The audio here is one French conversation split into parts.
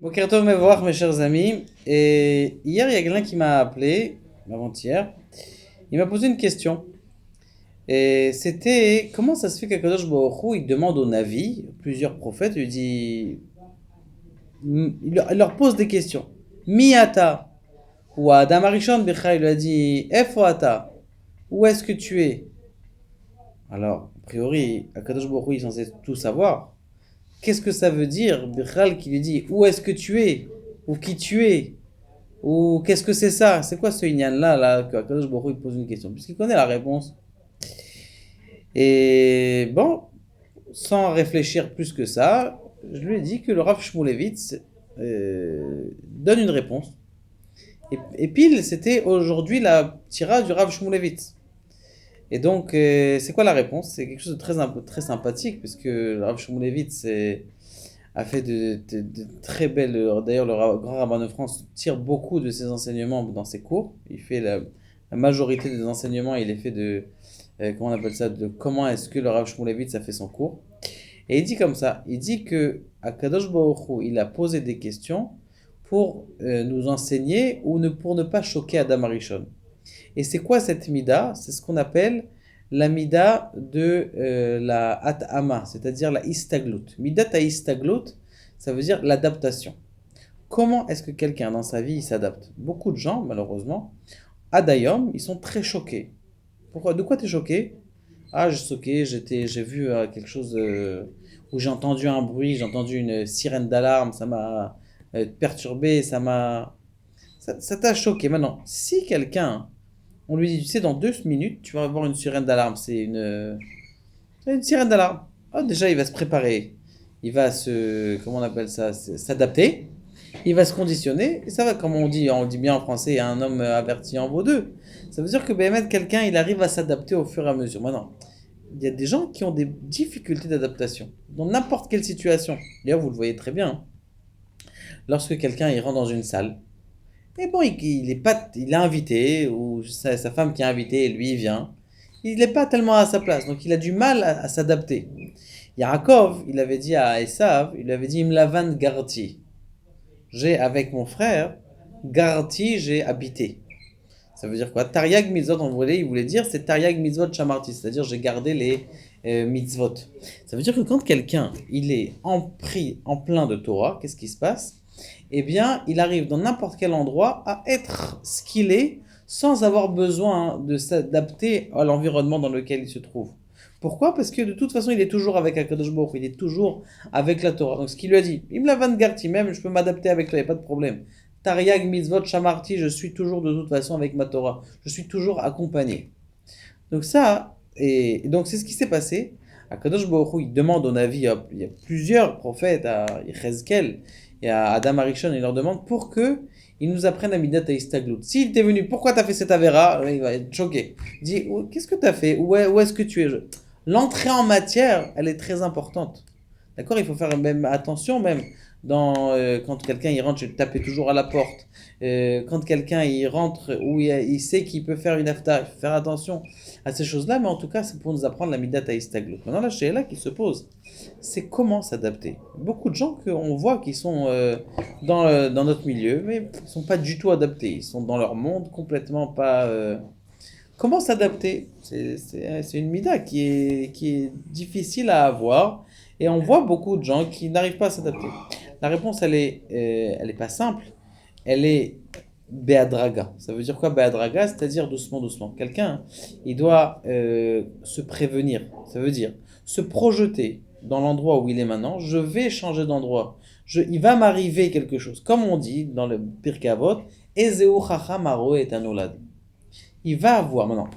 Boker Tov Mevorach, mes chers amis. Et hier, il y a quelqu'un qui m'a appelé, avant-hier. Il m'a posé une question. Et c'était comment ça se fait qu'Akadosh Baruch Hu, il demande au Navi, plusieurs prophètes, il lui dit, il leur pose des questions. Mi ata, ou à Adam Arishon Becha, il lui a dit, Efo ata, où est-ce que tu es? Alors, a priori, Akadosh Baruch Hu, il est censé tout savoir. Qu'est-ce que ça veut dire, Bichal, qui lui dit, où est-ce que tu es? Ou qui tu es? Ou qu'est-ce que c'est ça? C'est quoi ce Inyan là que Akadosh Baruch Hu, il pose une question? Puisqu'il connaît la réponse. Et bon, sans réfléchir plus que ça, je lui ai dit que le Rav Shmulevitz donne une réponse. Et pile, c'était aujourd'hui la tira du Rav Shmulevitz. Et donc, c'est quoi la réponse? C'est quelque chose de très sympathique, puisque le Rav Shmulevitz a fait de très belles. D'ailleurs, grand rabbin de France tire beaucoup de ses enseignements dans ses cours. Il fait la majorité des enseignements, il est fait de. Comment on appelle ça? De comment est-ce que le Rav Shmulevitz a fait son cours. Et il dit comme ça, il dit que Akadosh Baruch Hu, il a posé des questions pour nous enseigner ou pour ne pas choquer Adam Arishon. Et c'est quoi cette mida? C'est ce qu'on appelle la mida de la at'ama, c'est-à-dire la istaglut. Mida ta istaglut, ça veut dire l'adaptation. Comment est-ce que quelqu'un dans sa vie il s'adapte? Beaucoup de gens, malheureusement, Adayom, ils sont très choqués. Pourquoi? De quoi tu es choqué? Ah, je suis choqué, j'ai vu quelque chose où j'ai entendu un bruit, j'ai entendu une sirène d'alarme, ça m'a perturbé, ça t'a choqué. Maintenant, si quelqu'un, on lui dit, tu sais, dans 2 minutes, tu vas avoir une sirène d'alarme, c'est une sirène d'alarme. Ah, déjà, il va se préparer, il va comment on appelle ça, s'adapter, il va se conditionner, et ça va, comme on dit bien en français, un homme averti en vaut deux. Ça veut dire que BMF, quelqu'un, il arrive à s'adapter au fur et à mesure. Maintenant, il y a des gens qui ont des difficultés d'adaptation dans n'importe quelle situation. D'ailleurs, vous le voyez très bien, hein. Lorsque quelqu'un il rentre dans une salle, et bon, il est pas, il est invité, ou sa femme qui est invitée, et lui il vient, il n'est pas tellement à sa place, donc il a du mal à s'adapter. Yaakov, il avait dit à Esav, il avait dit Imlavan Garti. J'ai avec mon frère, Garti, j'ai habité. Ça veut dire quoi? Tariag mitzvot en vrai, il voulait dire c'est Tariag mitzvot shamarti, c'est-à-dire j'ai gardé les mitzvot. Ça veut dire que quand quelqu'un il est en plein de Torah, qu'est-ce qui se passe? Eh bien, il arrive dans n'importe quel endroit à être ce qu'il est sans avoir besoin de s'adapter à l'environnement dans lequel il se trouve. Pourquoi? Parce que de toute façon, il est toujours avec Akadosh Baruch Hu, il est toujours avec la Torah. Donc, ce qu'il lui a dit, il me l'a vangarti même, je peux m'adapter avec toi, il n'y a pas de problème. Tariag mitzvot shamarti, je suis toujours de toute façon avec ma Torah. Je suis toujours accompagné. Donc ça, et donc c'est ce qui s'est passé. Akadosh Baruch Hu, il demande au Navi, il y a plusieurs prophètes, à Yechezkel et à Adam Arishon, il leur demande pour que ils nous apprennent à Midat et Istaglut. S'il t'est venu, pourquoi tu as fait cette avéra? Il va être choqué. Il dit, qu'est-ce que tu as fait? Où est-ce que tu es? L'entrée en matière, elle est très importante. D'accord? Il faut faire même attention, même quand quelqu'un il rentre, je vais taper toujours à la porte. Quand quelqu'un il rentre où il sait qu'il peut faire une afta, il faut faire attention à ces choses-là, mais en tout cas, c'est pour nous apprendre la midat istaglut. Maintenant, la là qui se pose, c'est comment s'adapter. Beaucoup de gens qu'on voit qui sont dans notre milieu, mais ils ne sont pas du tout adaptés. Ils sont dans leur monde complètement pas. Comment s'adapter? C'est une mida qui est difficile à avoir, et on voit beaucoup de gens qui n'arrivent pas à s'adapter. La réponse, elle est pas simple. Elle est Beadraga. Ça veut dire quoi Beadraga? C'est-à-dire doucement, doucement. Quelqu'un, il doit se prévenir. Ça veut dire se projeter dans l'endroit où il est maintenant. Je vais changer d'endroit. Il va m'arriver quelque chose. Comme on dit dans le Pirkei Avot, Ezeu chacham haro et anolad. Il va avoir maintenant.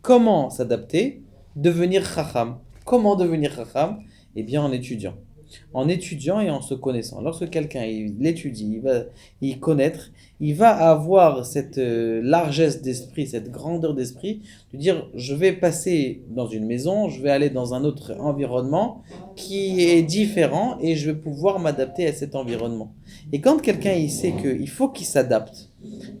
Comment s'adapter? Devenir chacham. Comment devenir chacham? Eh bien, en étudiant. En étudiant et en se connaissant. Lorsque quelqu'un il étudie, il va y connaître, il va avoir cette largesse d'esprit, cette grandeur d'esprit, de dire je vais passer dans une maison, je vais aller dans un autre environnement qui est différent et je vais pouvoir m'adapter à cet environnement. Et quand quelqu'un il sait qu'il faut qu'il s'adapte,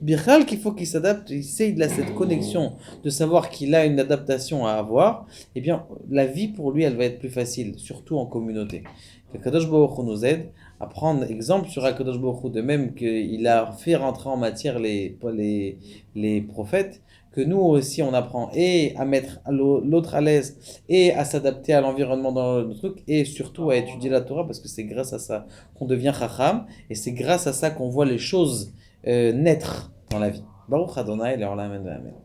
Bichal qu'il faut qu'il s'adapte, il sait il a cette connexion de savoir qu'il a une adaptation à avoir, eh bien la vie pour lui elle va être plus facile, surtout en communauté. Que Kadosh Baruch Hu nous aide à prendre exemple sur Akadosh Baruch Hu, de même qu'il a fait rentrer en matière les prophètes, que nous aussi on apprend et à mettre l'autre à l'aise et à s'adapter à l'environnement dans le truc et surtout à étudier la Torah parce que c'est grâce à ça qu'on devient Chacham et c'est grâce à ça qu'on voit les choses naître dans la vie. Baruch Adonai, Le'olam Amen.